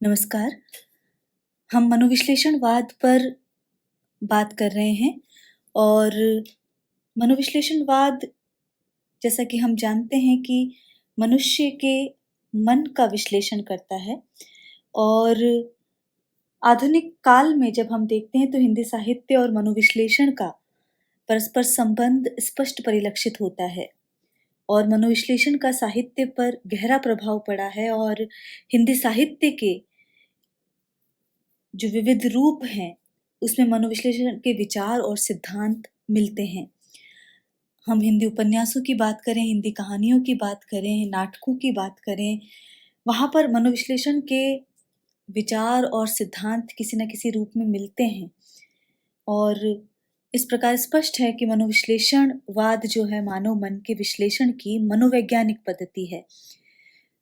नमस्कार। हम मनोविश्लेषणवाद पर बात कर रहे हैं और मनोविश्लेषणवाद जैसा कि हम जानते हैं कि मनुष्य के मन का विश्लेषण करता है और आधुनिक काल में जब हम देखते हैं तो हिंदी साहित्य और मनोविश्लेषण का परस्पर संबंध स्पष्ट परिलक्षित होता है और मनोविश्लेषण का साहित्य पर गहरा प्रभाव पड़ा है और हिंदी साहित्य के जो विविध रूप हैं, उसमें मनोविश्लेषण के विचार और सिद्धांत मिलते हैं। हम हिंदी उपन्यासों की बात करें, हिंदी कहानियों की बात करें, नाटकों की बात करें, वहाँ पर मनोविश्लेषण के विचार और सिद्धांत किसी न किसी रूप में मिलते हैं और इस प्रकार स्पष्ट है कि मनोविश्लेषणवाद जो है मानव मन के विश्लेषण की मनोवैज्ञानिक पद्धति है।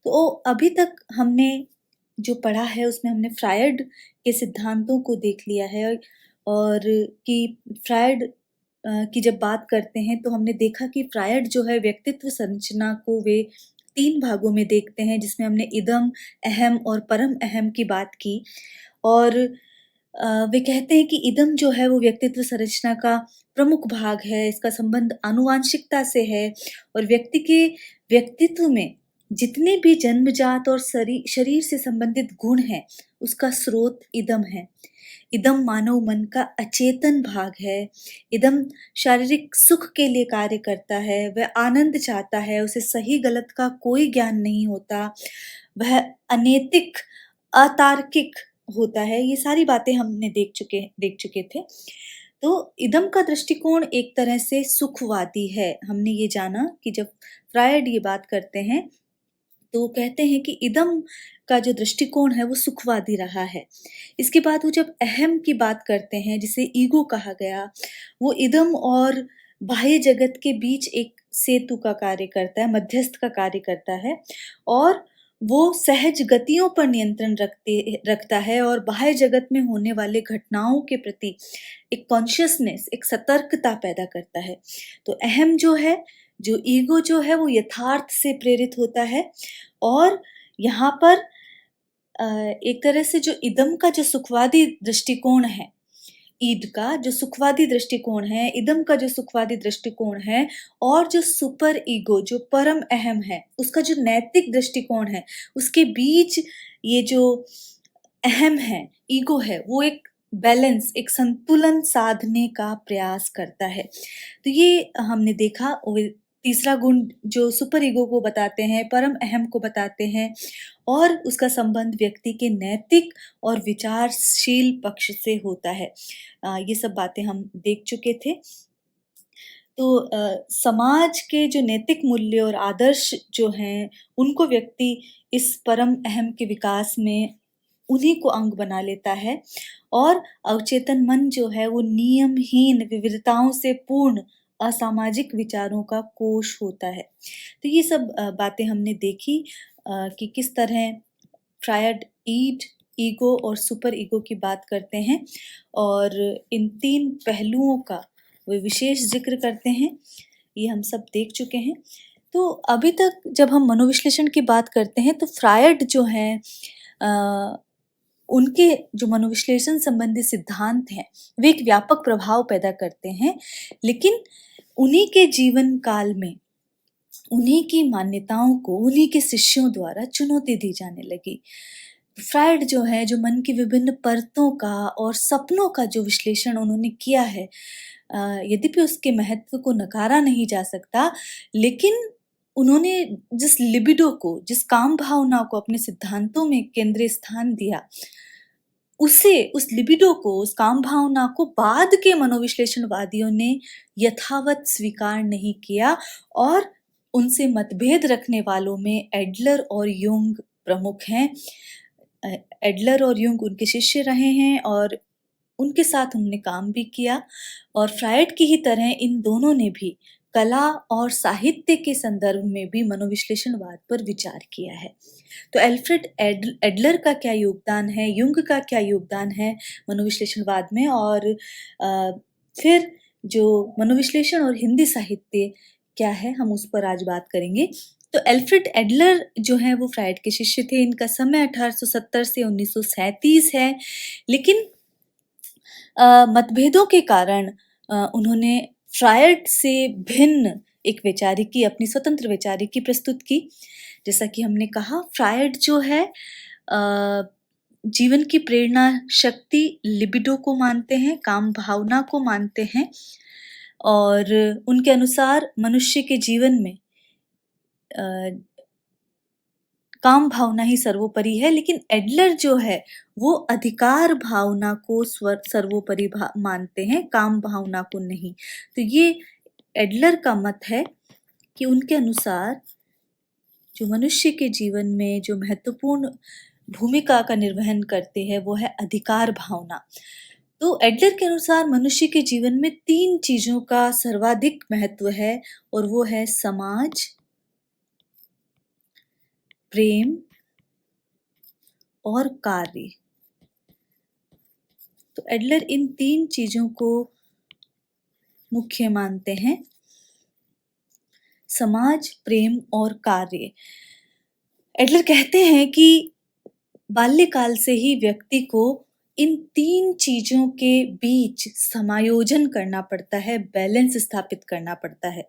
तो अभी तक हमने जो पढ़ा है उसमें हमने फ्रायड के सिद्धांतों को देख लिया है और कि फ्रायड की जब बात करते हैं तो हमने देखा कि फ्रायड जो है व्यक्तित्व संरचना को वे 3 भागों में देखते हैं, जिसमें हमने इदम, अहम और परम अहम की बात की और वे कहते हैं कि इदम जो है वो व्यक्तित्व संरचना का प्रमुख भाग है, इसका संबंध आनुवांशिकता से है और व्यक्ति के व्यक्तित्व में जितने भी जन्मजात और शरीर से संबंधित गुण हैं, उसका स्रोत इदम है। इदम मानव मन का अचेतन भाग है। इदम शारीरिक सुख के लिए कार्य करता है, वह आनंद चाहता है, उसे सही गलत का कोई ज्ञान नहीं होता, वह अनैतिक, अतार्किक होता है। ये सारी बातें हमने देख चुके थे। तो इदम का दृष्टिकोण एक तरह से सुखवादी है। हमने ये जाना कि जब फ्रायड ये बात करते हैं तो कहते हैं कि इदम का जो दृष्टिकोण है वो सुखवादी रहा है। इसके बाद वो जब अहम की बात करते हैं, जिसे ईगो कहा गया, वो इदम और बाह्य जगत के बीच एक सेतु का कार्य करता है, मध्यस्थ का कार्य करता है और वो सहज गतियों पर नियंत्रण रखता है और बाह्य जगत में होने वाले घटनाओं के प्रति एक कॉन्शियसनेस, एक सतर्कता पैदा करता है। तो अहम जो है, जो ईगो जो है वो यथार्थ से प्रेरित होता है और यहाँ पर एक तरह से जो इदम का जो सुखवादी दृष्टिकोण है, ईड का जो सुखवादी दृष्टिकोण है, इदम का जो सुखवादी दृष्टिकोण है और जो सुपर ईगो, जो परम अहम है, उसका जो नैतिक दृष्टिकोण है, उसके बीच ये जो अहम है, ईगो है, वो एक बैलेंस, एक संतुलन साधने का प्रयास करता है। तो ये हमने देखा। तीसरा गुण जो सुपर ईगो को बताते हैं, परम अहम को बताते हैं और उसका संबंध व्यक्ति के नैतिक और विचारशील पक्ष से होता है। ये सब बातें हम देख चुके थे। तो समाज के जो नैतिक मूल्य और आदर्श जो हैं, उनको व्यक्ति इस परम अहम के विकास में उन्हीं को अंग बना लेता है और अवचेतन मन जो है वो नियमहीन, विविधताओं से पूर्ण असामाजिक विचारों का कोश होता है। तो ये सब बातें हमने देखी कि किस तरह फ्रायड ईड, ईगो और सुपर ईगो की बात करते हैं और इन 3 पहलुओं का वे विशेष जिक्र करते हैं। ये हम सब देख चुके हैं। तो अभी तक जब हम मनोविश्लेषण की बात करते हैं तो फ्रायड जो हैं उनके जो मनोविश्लेषण संबंधी सिद्धांत हैं, वे एक व्यापक प्रभाव पैदा करते हैं, लेकिन उन्हीं के जीवन काल में उन्हीं की मान्यताओं को उन्हीं के शिष्यों द्वारा चुनौती दी जाने लगी। फ्रायड जो है, जो मन की विभिन्न परतों का और सपनों का जो विश्लेषण उन्होंने किया है, यद्यपि उसके महत्व को नकारा नहीं जा सकता, लेकिन उन्होंने जिस लिबिडो को, जिस काम भावना को अपने सिद्धांतों में केंद्रीय स्थान दिया, उस लिबिडो को, उस काम भावना को बाद के मनोविश्लेषणवादियों ने यथावत स्वीकार नहीं किया और उनसे मतभेद रखने वालों में एडलर और युंग प्रमुख हैं। एडलर और युंग उनके शिष्य रहे हैं और उनके साथ उन्होंने काम भी किया और फ्रायड की ही तरह इन दोनों ने भी कला और साहित्य के संदर्भ में भी मनोविश्लेषणवाद पर विचार किया है। तो एल्फ्रेड एडलर का क्या योगदान है, युंग का क्या योगदान है मनोविश्लेषणवाद में और फिर जो मनोविश्लेषण और हिंदी साहित्य क्या है, हम उस पर आज बात करेंगे। तो एल्फ्रेड एडलर जो है वो फ्रायड के शिष्य थे। इनका समय 1870 से 1937 है, लेकिन मतभेदों के कारण उन्होंने फ्रायड से भिन्न एक वैचारिकी, अपनी स्वतंत्र वैचारिकी प्रस्तुत की। जैसा कि हमने कहा, फ्रायड जो है जीवन की प्रेरणा शक्ति लिबिडो को मानते हैं, काम भावना को मानते हैं, और उनके अनुसार मनुष्य के जीवन में काम भावना ही सर्वोपरि है। लेकिन एडलर जो है वो अधिकार भावना को सर्वोपरि मानते हैं, काम भावना को नहीं। तो ये एडलर का मत है कि उनके अनुसार जो मनुष्य के जीवन में जो महत्वपूर्ण भूमिका का निर्वहन करते हैं वो है अधिकार भावना। तो एडलर के अनुसार मनुष्य के जीवन में 3 चीजों का सर्वाधिक महत्व है, और वो है समाज, प्रेम और कार्य। तो एडलर इन 3 चीजों को मुख्य मानते हैं, समाज, प्रेम और कार्य। एडलर कहते हैं कि बाल्यकाल से ही व्यक्ति को इन 3 चीजों के बीच समायोजन करना पड़ता है, बैलेंस स्थापित करना पड़ता है।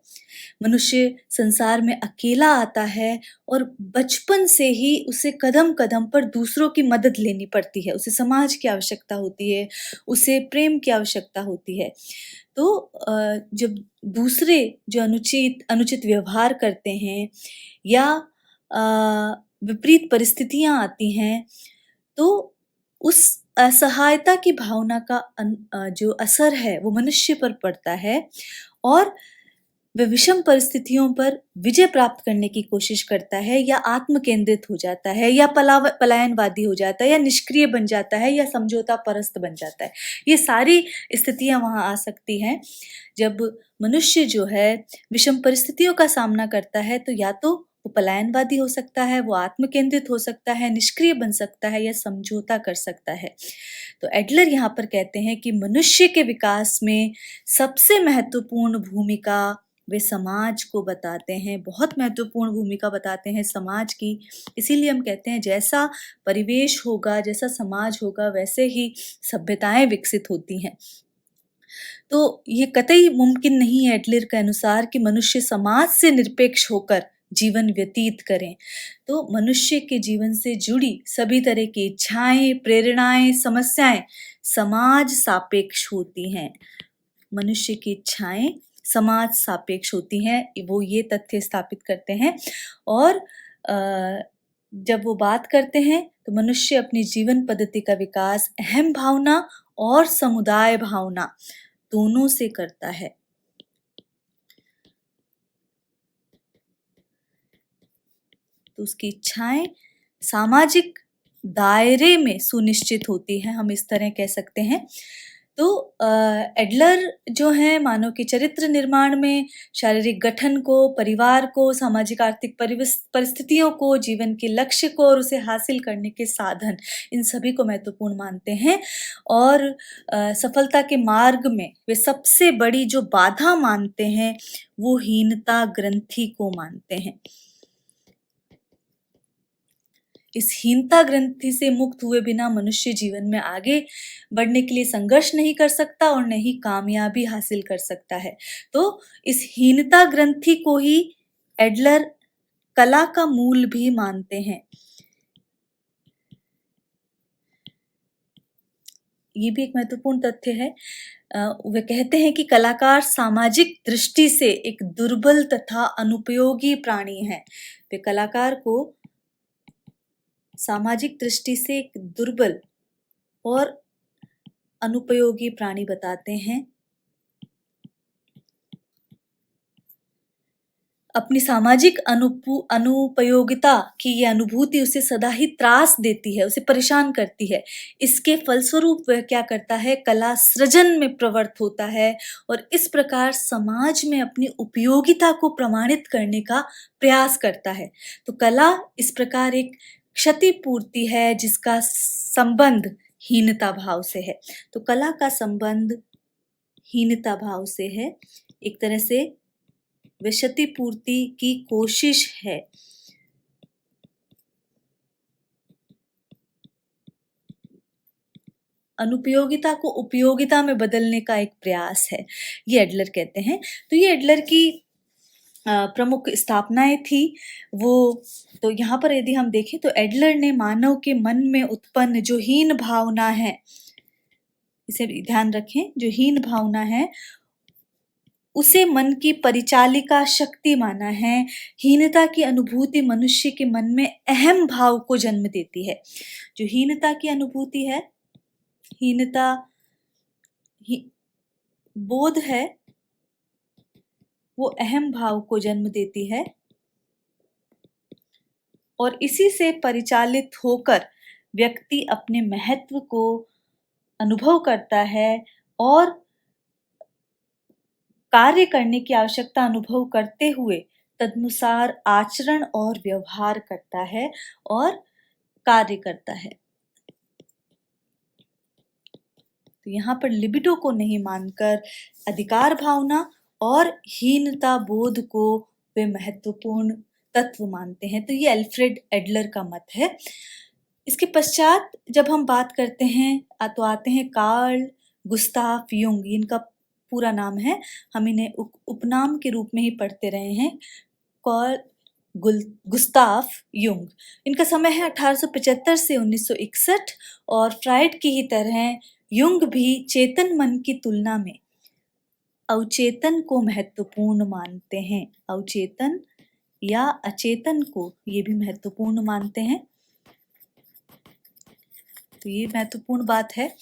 मनुष्य संसार में अकेला आता है और बचपन से ही उसे कदम कदम पर दूसरों की मदद लेनी पड़ती है। उसे समाज की आवश्यकता होती है, उसे प्रेम की आवश्यकता होती है। तो जब दूसरे जो अनुचित व्यवहार करते हैं या विपरीत परिस्थितियां आती हैं, तो उस असहायता की भावना का जो असर है वो मनुष्य पर पड़ता है, और वह विषम परिस्थितियों पर विजय प्राप्त करने की कोशिश करता है, या आत्म केंद्रित हो जाता है, या पलायनवादी हो जाता है, या निष्क्रिय बन जाता है, या समझौता परस्त बन जाता है। ये सारी स्थितियां वहां आ सकती हैं। जब मनुष्य जो है विषम परिस्थितियों का सामना करता है, तो या तो वो पलायनवादी हो सकता है, वो आत्म केंद्रित हो सकता है, निष्क्रिय बन सकता है, या समझौता कर सकता है। तो एडलर यहाँ पर कहते हैं कि मनुष्य के विकास में सबसे महत्वपूर्ण भूमिका वे समाज को बताते हैं, बहुत महत्वपूर्ण भूमिका बताते हैं समाज की। इसीलिए हम कहते हैं जैसा परिवेश होगा, जैसा समाज होगा, वैसे ही सभ्यताएं विकसित होती हैं। तो ये कतई मुमकिन नहीं है एडलर के अनुसार कि मनुष्य समाज से निरपेक्ष होकर जीवन व्यतीत करें। तो मनुष्य के जीवन से जुड़ी सभी तरह की इच्छाएं, प्रेरणाएं, समस्याएं समाज सापेक्ष होती हैं। मनुष्य की इच्छाएं समाज सापेक्ष होती हैं, वो ये तथ्य स्थापित करते हैं। और जब वो बात करते हैं तो मनुष्य अपनी जीवन पद्धति का विकास अहम भावना और समुदाय भावना दोनों से करता है। तो उसकी इच्छाएं सामाजिक दायरे में सुनिश्चित होती है, हम इस तरह कह सकते हैं। तो एडलर जो है मानव के चरित्र निर्माण में शारीरिक गठन को, परिवार को, सामाजिक आर्थिक परिस्थितियों को, जीवन के लक्ष्य को और उसे हासिल करने के साधन, इन सभी को महत्वपूर्ण मानते हैं। और सफलता के मार्ग में वे सबसे बड़ी जो बाधा मानते हैं वो हीनता ग्रंथि को मानते हैं। इस हीनता ग्रंथि से मुक्त हुए बिना मनुष्य जीवन में आगे बढ़ने के लिए संघर्ष नहीं कर सकता और नहीं कामयाबी हासिल कर सकता है। तो इस हीनता ग्रंथि को ही एडलर कला का मूल भी मानते हैं। ये भी एक महत्वपूर्ण तथ्य है। वे कहते हैं कि कलाकार सामाजिक दृष्टि से एक दुर्बल तथा अनुपयोगी प्राणी है। वे कलाकार को सामाजिक दृष्टि से एक दुर्बल और अनुपयोगी प्राणी बताते हैं। अपनी सामाजिक अनुपयोगिता की ये अनुभूति उसे सदा ही त्रास देती है, उसे परेशान करती है। इसके फलस्वरूप वह क्या करता है, कला सृजन में प्रवृत्त होता है और इस प्रकार समाज में अपनी उपयोगिता को प्रमाणित करने का प्रयास करता है। तो कला इस प्रकार एक क्षतिपूर्ति है जिसका संबंध हीनता भाव से है। तो कला का संबंध हीनता भाव से है। एक तरह से व क्षतिपूर्ति की कोशिश है। अनुपयोगिता को उपयोगिता में बदलने का एक प्रयास है, ये एडलर कहते हैं। तो ये एडलर की प्रमुख स्थापनाएं थी वो। तो यहाँ पर यदि हम देखें तो एडलर ने मानव के मन में उत्पन्न जो हीन भावना है, इसे भी ध्यान रखें, जो हीन भावना है उसे मन की परिचालिका शक्ति माना है। हीनता की अनुभूति मनुष्य के मन में अहम भाव को जन्म देती है। जो हीनता की अनुभूति है, हीनता बोध है, वो अहम भाव को जन्म देती है और इसी से परिचालित होकर व्यक्ति अपने महत्व को अनुभव करता है और कार्य करने की आवश्यकता अनुभव करते हुए तदनुसार आचरण और व्यवहार करता है और कार्य करता है। तो यहाँ पर लिबिडो को नहीं मानकर अधिकार भावना और हीनता बोध को वे महत्वपूर्ण तत्व मानते हैं। तो ये अल्फ्रेड एडलर का मत है। इसके पश्चात जब हम बात करते हैं तो आते हैं कार्ल गुस्ताफ युंग। इनका पूरा नाम है, हम इन्हें उपनाम के रूप में ही पढ़ते रहे हैं, कार्ल गुस्ताफ युंग। इनका समय है 1875 से 1961 और फ्राइड की ही तरह युंग भी चेतन मन की तुलना में अवचेतन को महत्वपूर्ण मानते हैं। अवचेतन या अचेतन को ये भी महत्वपूर्ण मानते हैं। तो ये महत्वपूर्ण बात है।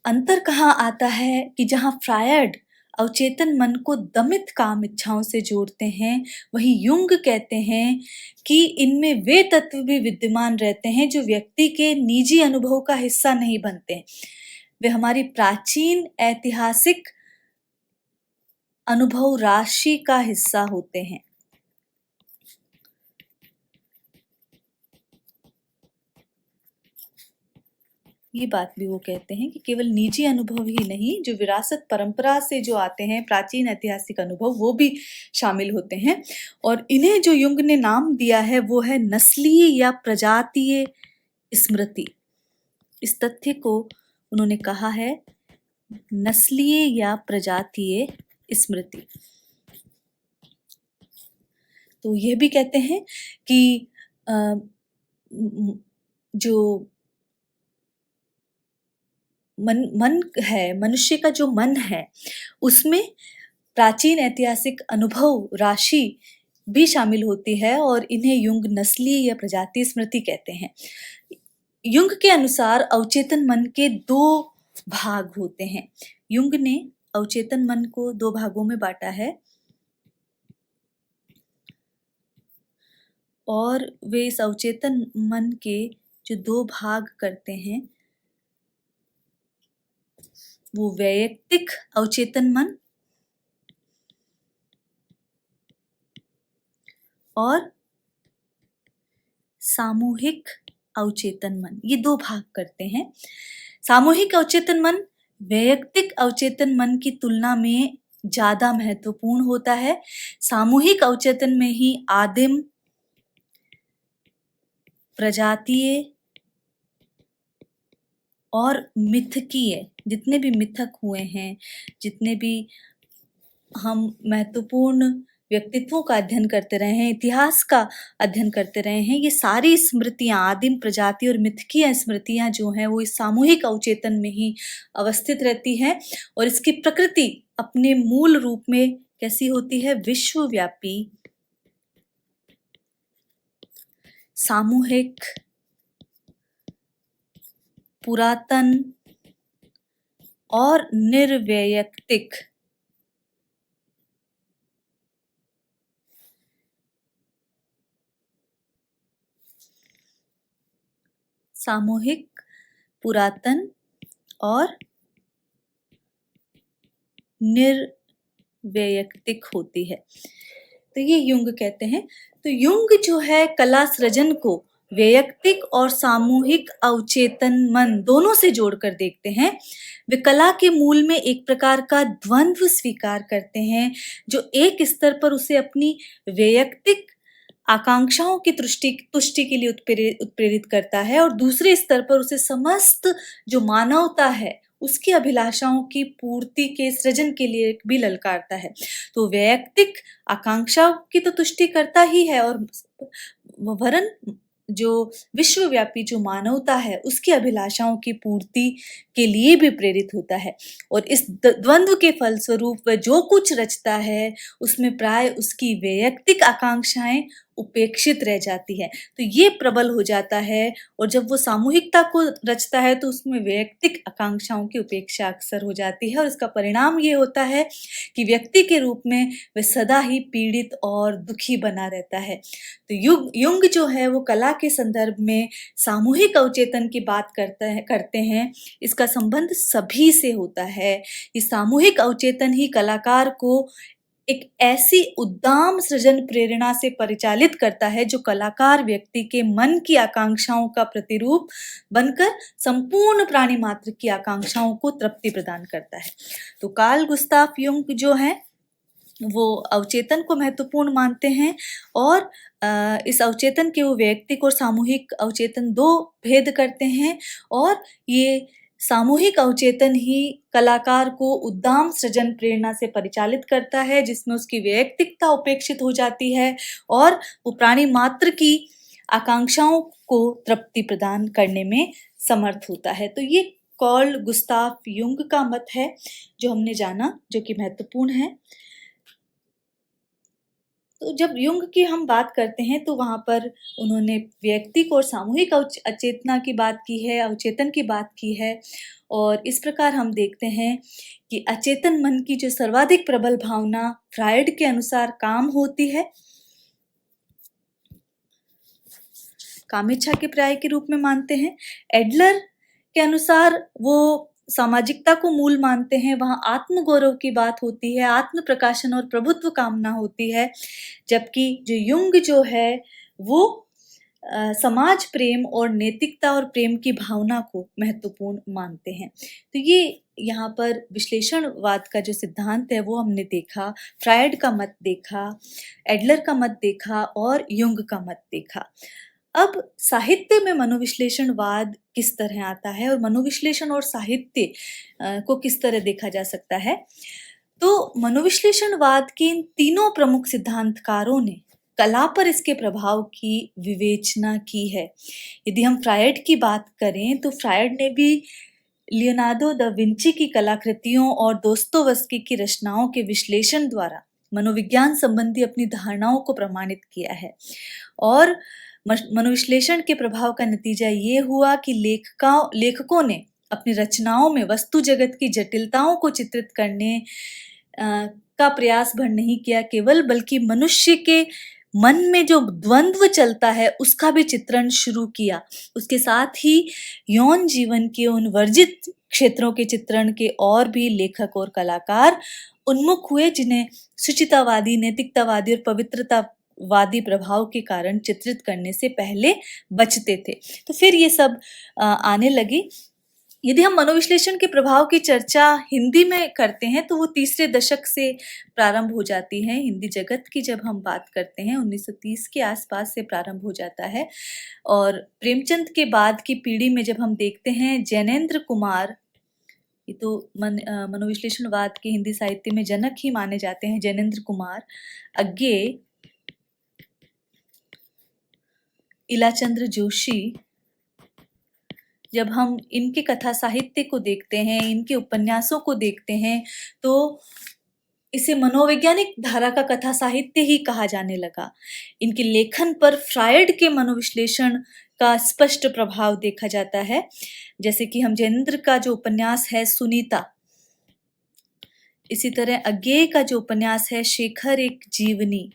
अंतर कहाँ आता है कि जहाँ फ्रायड अवचेतन मन को दमित काम इच्छाओं से जोड़ते हैं, वहीं युंग कहते हैं कि इनमें वे तत्व भी विद्यमान रहते हैं जो व्यक्ति के निजी अनुभव का हिस्सा नहीं बनते। वे हमारी प्राचीन ऐतिहासिक अनुभव राशि का हिस्सा होते हैं। ये बात भी वो कहते हैं कि केवल निजी अनुभव ही नहीं, जो विरासत परंपरा से जो आते हैं प्राचीन ऐतिहासिक अनुभव, वो भी शामिल होते हैं। और इन्हें जो युंग ने नाम दिया है वो है नस्लीय या प्रजातीय स्मृति। इस तथ्य को उन्होंने कहा है नस्लीय या प्रजातीय स्मृति। तो यह भी कहते हैं कि जो मन है, मनुष्य का जो मन है, उसमें प्राचीन ऐतिहासिक अनुभव राशि भी शामिल होती है और इन्हें युंग नस्लीय या प्रजातीय स्मृति कहते हैं। युंग के अनुसार अवचेतन मन के दो भाग होते हैं। युंग ने अवचेतन मन को दो भागों में बांटा है और वे इस अवचेतन मन के जो दो भाग करते हैं वो वैयक्तिक अवचेतन मन और सामूहिक अवचेतन मन, ये दो भाग करते हैं। सामूहिक अवचेतन मन वैयक्तिक अवचेतन मन की तुलना में ज्यादा महत्वपूर्ण होता है। सामूहिक अवचेतन में ही आदिम, प्रजातीय और मिथकीय, जितने भी मिथक हुए हैं, जितने भी हम महत्वपूर्ण व्यक्तित्वों का अध्ययन करते रहे हैं, इतिहास का अध्ययन करते रहे हैं, ये सारी स्मृतियां, आदिम, प्रजाति और मिथकीय स्मृतियां जो हैं वो इस सामूहिक अवचेतन में ही अवस्थित रहती हैं। और इसकी प्रकृति अपने मूल रूप में कैसी होती है? विश्वव्यापी, सामूहिक, पुरातन और निर्वैयक्तिक। सामूहिक, पुरातन और निर्वैयक्तिक होती है। तो ये युंग कहते हैं। तो युंग जो है कला सृजन को वैयक्तिक और सामूहिक अवचेतन मन दोनों से जोड़कर देखते हैं, वे कला के मूल में एक प्रकार का द्वंद्व स्वीकार करते हैं, जो एक स्तर पर उसे अपनी वैयक्तिक आकांक्षाओं की तुष्टि के लिए उत्प्रेरित करता है और दूसरे स्तर पर उसे समस्त जो मानवता है उसकी अभिलाषाओं की पूर्ति के सृजन के लिए भी ललकारता है। तो वैयक्तिक आकांक्षाओं की तो तुष्टि करता ही है और वरन जो विश्वव्यापी जो मानवता है उसकी अभिलाषाओं की पूर्ति के लिए भी प्रेरित होता है और इस द्वंद्व के फलस्वरूप वह जो कुछ रचता है उसमें प्राय उसकी वैयक्तिक आकांक्षाएं उपेक्षित रह जाती है। तो ये प्रबल हो जाता है और जब वो सामूहिकता को रचता है तो उसमें वैयक्तिक आकांक्षाओं की उपेक्षा अक्सर हो जाती है और इसका परिणाम ये होता है कि व्यक्ति के रूप में वह सदा ही पीड़ित और दुखी बना रहता है। तो युंग जो है वो कला के संदर्भ में सामूहिक अवचेतन की बात करते हैं। इसका संबंध सभी से होता है। ये सामूहिक अवचेतन ही कलाकार को एक ऐसी उद्दाम सृजन प्रेरणा से परिचालित करता है जो कलाकार व्यक्ति के मन की आकांक्षाओं का प्रतिरूप बनकर संपूर्ण प्राणी मात्र की आकांक्षाओं को तृप्ति प्रदान करता है। तो कार्ल गुस्ताव युंग जो है वो अवचेतन को महत्वपूर्ण मानते हैं और इस अवचेतन के वो वैयक्तिक और सामूहिक अवचेतन दो भेद करते हैं और ये सामूहिक अवचेतन ही कलाकार को उद्दाम सृजन प्रेरणा से परिचालित करता है जिसमें उसकी वैयक्तिकता उपेक्षित हो जाती है और वो प्राणी मात्र की आकांक्षाओं को तृप्ति प्रदान करने में समर्थ होता है। तो ये कार्ल गुस्ताव युंग का मत है जो हमने जाना, जो कि महत्वपूर्ण है। तो जब युंग की हम बात करते हैं तो वहाँ पर उन्होंने वैयक्तिक और सामूहिक अचेतना की बात की है, अवचेतन की बात की है और इस प्रकार हम देखते हैं कि अचेतन मन की जो सर्वाधिक प्रबल भावना फ्रायड के अनुसार काम होती है, कामेच्छा के पर्याय के रूप में मानते हैं। एडलर के अनुसार वो सामाजिकता को मूल मानते हैं, वहाँ आत्मगौरव की बात होती है, आत्म प्रकाशन और प्रभुत्व कामना होती है, जबकि जो युंग जो है वो समाज प्रेम और नैतिकता और प्रेम की भावना को महत्वपूर्ण मानते हैं। तो ये यहाँ पर विश्लेषणवाद का जो सिद्धांत है वो हमने देखा, फ्रायड का मत देखा, एडलर का मत देखा और युंग का मत देखा। अब साहित्य में मनोविश्लेषणवाद किस तरह आता है और मनोविश्लेषण और साहित्य को किस तरह देखा जा सकता है। तो मनोविश्लेषणवाद के इन तीनों प्रमुख सिद्धांतकारों ने कला पर इसके प्रभाव की विवेचना की है। यदि हम फ्रायड की बात करें तो फ्रायड ने भी लियोनार्डो दा विंची की कलाकृतियों और दोस्तोवस्की की रचनाओं के विश्लेषण द्वारा मनोविज्ञान संबंधी अपनी धारणाओं को प्रमाणित किया है और मनोविश्लेषण के प्रभाव का नतीजा ये हुआ कि लेखकों ने अपनी रचनाओं में वस्तु जगत की जटिलताओं को चित्रित करने का प्रयास भर नहीं किया केवल, बल्कि मनुष्य के मन में जो द्वंद्व चलता है उसका भी चित्रण शुरू किया। उसके साथ ही यौन जीवन के उन वर्जित क्षेत्रों के चित्रण के और भी लेखक और कलाकार उन्मुख हुए जिन्हें शुचितावादी, नैतिकतावादी और पवित्रतावादी प्रभाव के कारण चित्रित करने से पहले बचते थे। तो फिर ये सब आने लगी। यदि हम मनोविश्लेषण के प्रभाव की चर्चा हिंदी में करते हैं तो वो तीसरे दशक से प्रारंभ हो जाती है। हिंदी जगत की जब हम बात करते हैं 1930 के आसपास से प्रारंभ हो जाता है और प्रेमचंद के बाद की पीढ़ी में जब हम देखते हैं जैनेन्द्र कुमार, ये तो मनोविश्लेषणवाद के हिंदी साहित्य में जनक ही माने जाते हैं, जैनेन्द्र कुमार, अज्ञे, इलाचंद्र जोशी, जब हम इनके कथा साहित्य को देखते हैं, इनके उपन्यासों को देखते हैं तो इसे मनोवैज्ञानिक धारा का कथा साहित्य ही कहा जाने लगा। इनके लेखन पर फ्रायड के मनोविश्लेषण का स्पष्ट प्रभाव देखा जाता है। जैसे कि हम जैनेन्द्र का जो उपन्यास है सुनीता, इसी तरह अज्ञेय का जो उपन्यास है शेखर एक जीवनी,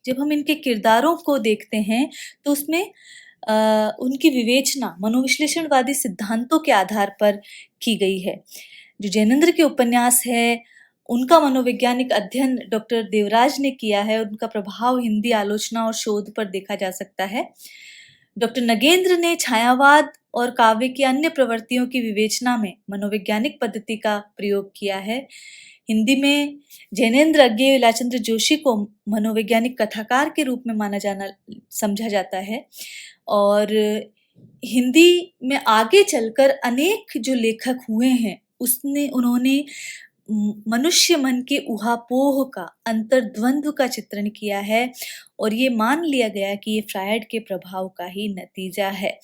जब हम इनके किरदारों को देखते हैं तो उसमें उनकी विवेचना मनोविश्लेषणवादी सिद्धांतों के आधार पर की गई है। जो जैनेन्द्र के उपन्यास है उनका मनोवैज्ञानिक अध्ययन डॉक्टर देवराज ने किया है। उनका प्रभाव हिंदी आलोचना और शोध पर देखा जा सकता है। डॉक्टर नगेंद्र ने छायावाद और काव्य की अन्य प्रवृत्तियों की विवेचना में मनोवैज्ञानिक पद्धति का प्रयोग किया है। हिंदी में जैनेन्द्र अज्ञेय लाचंद्र जोशी को मनोवैज्ञानिक कथाकार के रूप में समझा जाता है। और हिंदी में आगे चलकर अनेक जो लेखक हुए हैं उन्होंने मनुष्य मन के ऊहापोह का, अंतर्द्वंद्व का चित्रण किया है और ये मान लिया गया कि ये फ्रायड के प्रभाव का ही नतीजा है।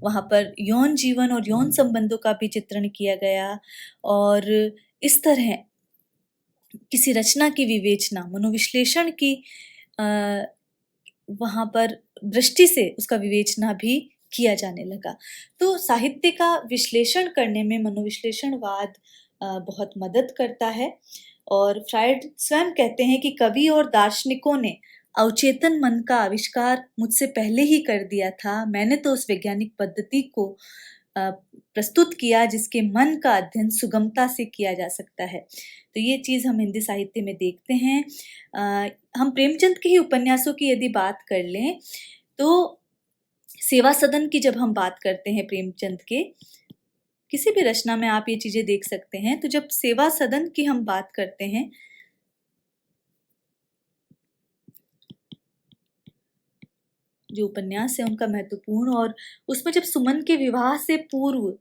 वहाँ पर यौन जीवन और यौन संबंधों का भी चित्रण किया गया और इस तरह किसी रचना की विवेचना, मनोविश्लेषण की वहाँ पर दृष्टि से उसका विवेचना भी किया जाने लगा। तो साहित्य का विश्लेषण करने में मनोविश्लेषणवाद बहुत मदद करता है। और फ्रायड स्वयं कहते हैं कि कवि और दार्शनिकों ने अवचेतन मन का आविष्कार मुझसे पहले ही कर दिया था। मैंने तो उस वैज्ञानिक पद्धति को प्रस्तुत किया जिसके मन का अध्ययन सुगमता से किया जा सकता है। तो ये चीज़ हम हिंदी साहित्य में देखते हैं। हम प्रेमचंद के ही उपन्यासों की यदि बात कर लें तो सेवा सदन की जब हम बात करते हैं प्रेमचंद के, किसी भी रचना में आप ये चीजें देख सकते हैं। तो जब सेवा सदन की हम बात करते हैं जो उपन्यास है उनका महत्वपूर्ण, और उसमें जब सुमन के विवाह से पूर्व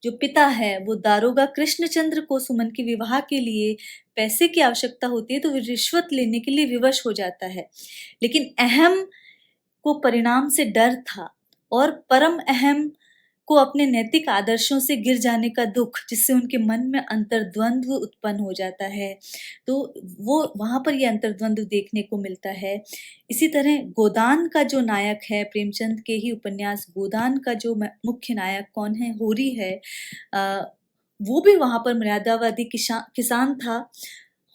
जो पिता है वो दारोगा कृष्णचंद्र को सुमन के विवाह के लिए पैसे की आवश्यकता होती है तो वो रिश्वत लेने के लिए विवश हो जाता है। लेकिन अहम को परिणाम से डर था और परम अहम को अपने नैतिक आदर्शों से गिर जाने का दुख, जिससे उनके मन में अंतर्द्वंद्व उत्पन्न हो जाता है। तो वो वहां पर ये अंतर्द्वंद्व देखने को मिलता है। इसी तरह गोदान का जो नायक है, प्रेमचंद के ही उपन्यास गोदान का जो मुख्य नायक कौन है, होरी है, वो भी वहां पर मर्यादावादी किसान था।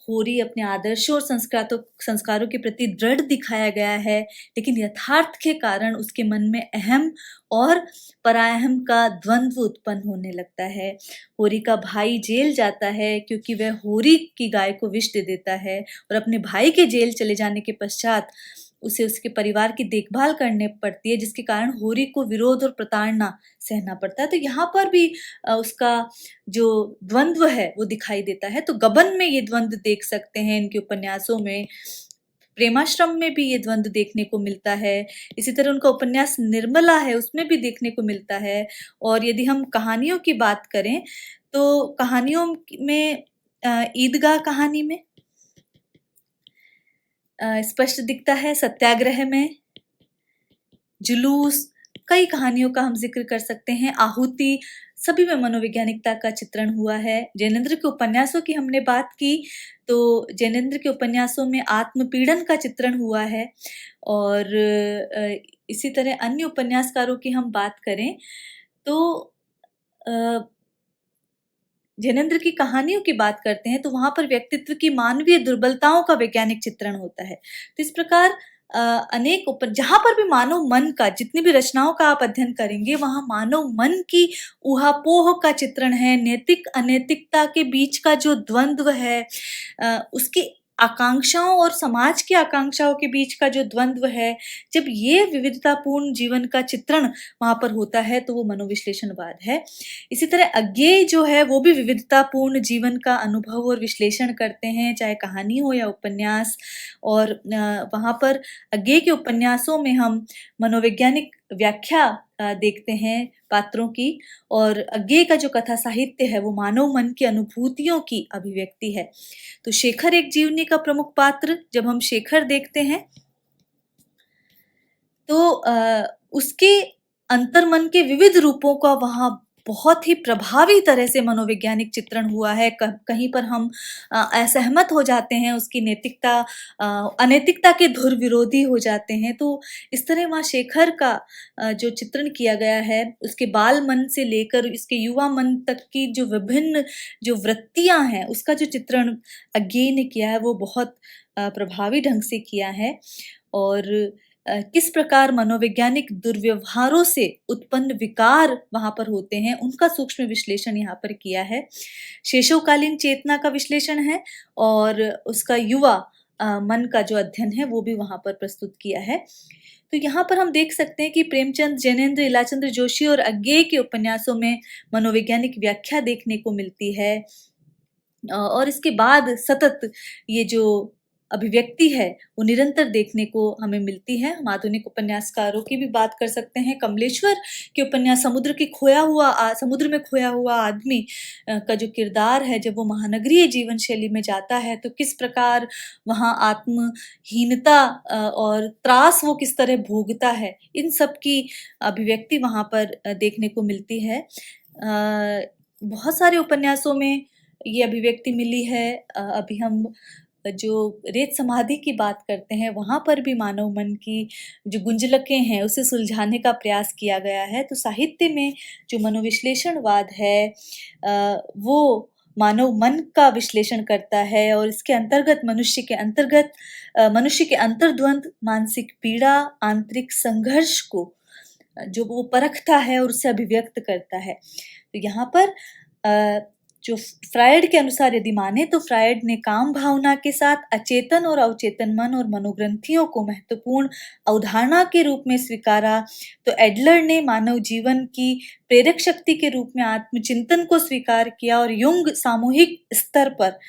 होरी अपने आदर्शों और संस्कारों के प्रति दृढ़ दिखाया गया है, लेकिन यथार्थ के कारण उसके मन में अहम और पराअहम का द्वंद्व उत्पन्न होने लगता है। होरी का भाई जेल जाता है क्योंकि वह होरी की गाय को विष दे देता है और अपने भाई के जेल चले जाने के पश्चात उसे उसके परिवार की देखभाल करने पड़ती है, जिसके कारण होरी को विरोध और प्रताड़ना सहना पड़ता है। तो यहाँ पर भी उसका जो द्वंद्व है वो दिखाई देता है। तो गबन में ये द्वंद्व देख सकते हैं इनके उपन्यासों में, प्रेमाश्रम में भी ये द्वंद्व देखने को मिलता है। इसी तरह उनका उपन्यास निर्मला है उसमें भी देखने को मिलता है। और यदि हम कहानियों की बात करें तो कहानियों में ईदगाह कहानी में स्पष्ट दिखता है, सत्याग्रह में, जुलूस, कई कहानियों का हम जिक्र कर सकते हैं, आहुति, सभी में मनोवैज्ञानिकता का चित्रण हुआ है। जैनेन्द्र के उपन्यासों की हमने बात की तो जैनेन्द्र के उपन्यासों में आत्मपीड़न का चित्रण हुआ है। और इसी तरह अन्य उपन्यासकारों की हम बात करें तो जैनेन्द्र की कहानियों की बात करते हैं तो वहां पर व्यक्तित्व की मानवीय दुर्बलताओं का वैज्ञानिक चित्रण होता है। तो इस प्रकार अनेक जहां पर भी मानव मन का, जितनी भी रचनाओं का आप अध्ययन करेंगे वहां मानव मन की ऊहापोह का चित्रण है, नैतिक अनैतिकता के बीच का जो द्वंद्व है, उसकी आकांक्षाओं और समाज की आकांक्षाओं के बीच का जो द्वंद्व है, जब ये विविधतापूर्ण जीवन का चित्रण वहां पर होता है तो वो मनोविश्लेषणवाद है। इसी तरह अज्ञेय जो है वो भी विविधतापूर्ण जीवन का अनुभव और विश्लेषण करते हैं, चाहे कहानी हो या उपन्यास। और वहां पर अज्ञेय के उपन्यासों में हम मनोवैज्ञानिक व्याख्या देखते हैं पात्रों की, और अज्ञेय का जो कथा साहित्य है वो मानव मन की अनुभूतियों की अभिव्यक्ति है। तो शेखर एक जीवनी का प्रमुख पात्र, जब हम शेखर देखते हैं तो उसके अंतर्मन के विविध रूपों का वहां बहुत ही प्रभावी तरह से मनोवैज्ञानिक चित्रण हुआ है। कहीं पर हम असहमत हो जाते हैं, उसकी नैतिकता अनैतिकता के धुर विरोधी हो जाते हैं। तो इस तरह वहाँ शेखर का जो चित्रण किया गया है, उसके बाल मन से लेकर इसके युवा मन तक की जो विभिन्न जो वृत्तियां हैं उसका जो चित्रण अज्ञेय ने किया है वो बहुत प्रभावी ढंग से किया है। और किस प्रकार मनोवैज्ञानिक दुर्व्यवहारों से उत्पन्न विकार वहां पर होते हैं, उनका सूक्ष्म विश्लेषण यहाँ पर किया है। शेषवकालीन चेतना का विश्लेषण है और उसका युवा मन का जो अध्ययन है वो भी वहां पर प्रस्तुत किया है। तो यहाँ पर हम देख सकते हैं कि प्रेमचंद, जैनेन्द्र, इलाचंद्र जोशी और अज्ञेय के उपन्यासों में मनोवैज्ञानिक व्याख्या देखने को मिलती है और इसके बाद सतत ये जो अभिव्यक्ति है वो निरंतर देखने को हमें मिलती है। हम आधुनिक उपन्यासकारों की भी बात कर सकते हैं। कमलेश्वर के उपन्यास समुद्र में खोया हुआ आदमी का जो किरदार है, जब वो महानगरीय जीवन शैली में जाता है तो किस प्रकार वहाँ आत्महीनता और त्रास वो किस तरह भोगता है, इन सब की अभिव्यक्ति वहाँ पर देखने को मिलती है। बहुत सारे उपन्यासों में ये अभिव्यक्ति मिली है। अभी हम जो रेत समाधि की बात करते हैं वहाँ पर भी मानव मन की जो गुंजलकें हैं उसे सुलझाने का प्रयास किया गया है। तो साहित्य में जो मनोविश्लेषणवाद है वो मानव मन का विश्लेषण करता है और इसके अंतर्गत मनुष्य के अंतर्द्वंद, मानसिक पीड़ा, आंतरिक संघर्ष को जो वो परखता है और उसे अभिव्यक्त करता है। तो यहाँ पर जो फ्रायड के अनुसार यदि माने तो फ्रायड ने काम भावना के साथ अचेतन और अवचेतन मन और मनोग्रंथियों को महत्वपूर्ण अवधारणा के रूप में स्वीकारा, तो एडलर ने मानव जीवन की प्रेरक शक्ति के रूप में आत्मचिंतन को स्वीकार किया और युंग सामूहिक स्तर पर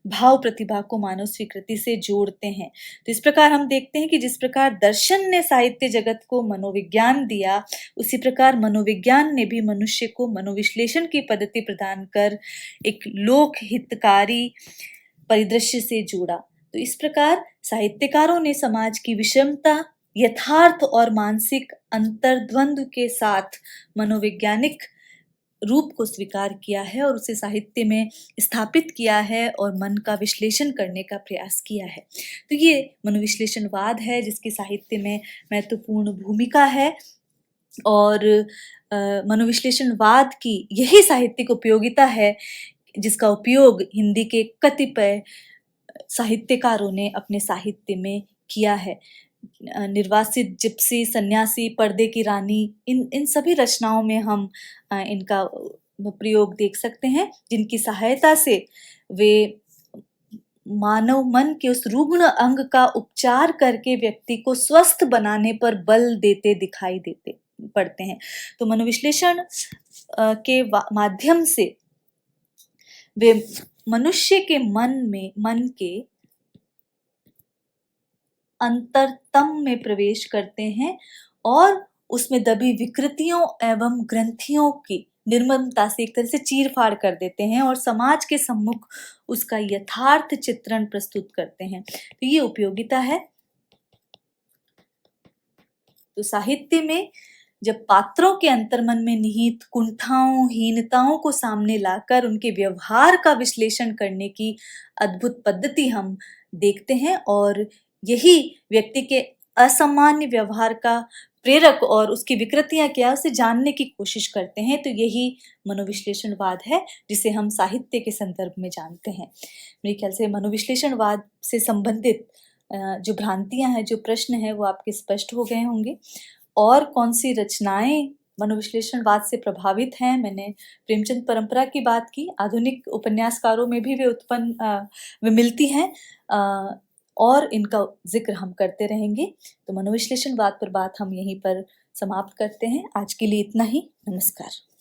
भाव प्रतिभा को मानव स्वीकृति से जोड़ते हैं। तो इस प्रकार हम देखते हैं कि जिस प्रकार दर्शन ने साहित्य जगत को मनोविज्ञान दिया, उसी प्रकार मनोविज्ञान ने भी मनुष्य को मनोविश्लेषण की पद्धति प्रदान कर एक लोक हितकारी परिदृश्य से जोड़ा। तो इस प्रकार साहित्यकारों ने समाज की विषमता, यथार्थ और मानसिक अंतर्द्वंद के साथ मनोवैज्ञानिक रूप को स्वीकार किया है और उसे साहित्य में स्थापित किया है और मन का विश्लेषण करने का प्रयास किया है। तो ये मनोविश्लेषणवाद है जिसकी साहित्य में महत्वपूर्ण भूमिका है और मनोविश्लेषणवाद की यही साहित्यिक उपयोगिता है जिसका उपयोग हिंदी के कतिपय साहित्यकारों ने अपने साहित्य में किया है। निर्वासित, जिप्सी, सन्यासी, पर्दे की रानी, इन सभी रचनाओं में हम इनका प्रयोग देख सकते हैं, जिनकी सहायता से वे मानव मन के उस रुग्ण अंग का उपचार करके व्यक्ति को स्वस्थ बनाने पर बल देते दिखाई पड़ते हैं। तो मनोविश्लेषण के माध्यम से वे मनुष्य के मन के अंतरतम में प्रवेश करते हैं और उसमें दबी विकृतियों एवं ग्रंथियों की निर्ममता से एक तरह से चीर-फाड़ कर देते हैं और समाज के सम्मुख उसका यथार्थ चित्रण प्रस्तुत करते हैं। तो ये उपयोगिता है। तो साहित्य में जब पात्रों के अंतर्मन में निहित कुंठाओं, हीनताओं को सामने लाकर उनके व्यवहार का विश्लेषण करने की अद्भुत पद्धति हम देखते हैं और यही व्यक्ति के असामान्य व्यवहार का प्रेरक और उसकी विकृतियां क्या उसे जानने की कोशिश करते हैं। तो यही मनोविश्लेषणवाद है जिसे हम साहित्य के संदर्भ में जानते हैं। मेरे ख्याल से मनोविश्लेषणवाद से संबंधित जो भ्रांतियां हैं, जो प्रश्न है, वो आपके स्पष्ट हो गए होंगे। और कौन सी रचनाएं मनोविश्लेषणवाद से प्रभावित हैं, मैंने प्रेमचंद परंपरा की बात की, आधुनिक उपन्यासकारों में भी वे मिलती हैं और इनका जिक्र हम करते रहेंगे। तो मनोविश्लेषणवाद पर बात हम यहीं पर समाप्त करते हैं। आज के लिए इतना ही। नमस्कार।